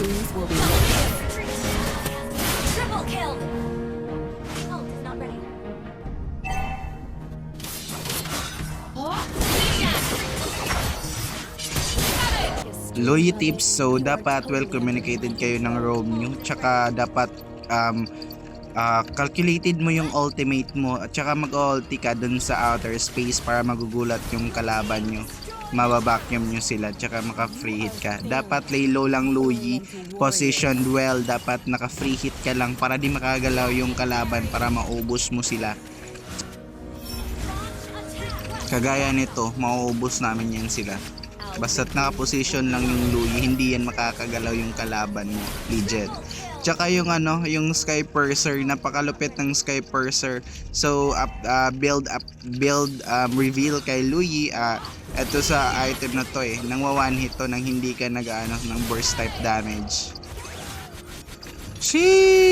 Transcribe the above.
Screens will be located. Triple kill. Ult is not ready. Loy tips, so dapat well communicated kayo ng roam nyo, tsaka dapat calculated mo yung ultimate mo, at tsaka mag-ulti ka dun sa outer space para magugulat yung kalaban nyo, mababacuum nyo sila, tsaka maka-free hit ka. Dapat lay low lang Luyi, positioned well, dapat naka-free hit ka lang para di makagalaw yung kalaban para maubos mo sila. Kagaya nito, mauubos namin yan sila. Basta't naka-position lang yung Luyi, hindi yan makakagalaw yung kalaban mo, legit. Tsaka yung yung Sky Purser, napakalupit ng Sky Purser. So build reveal kay Luyi, eto sa item na to nang one hit to nang hindi ka ng burst type damage. Sheesh!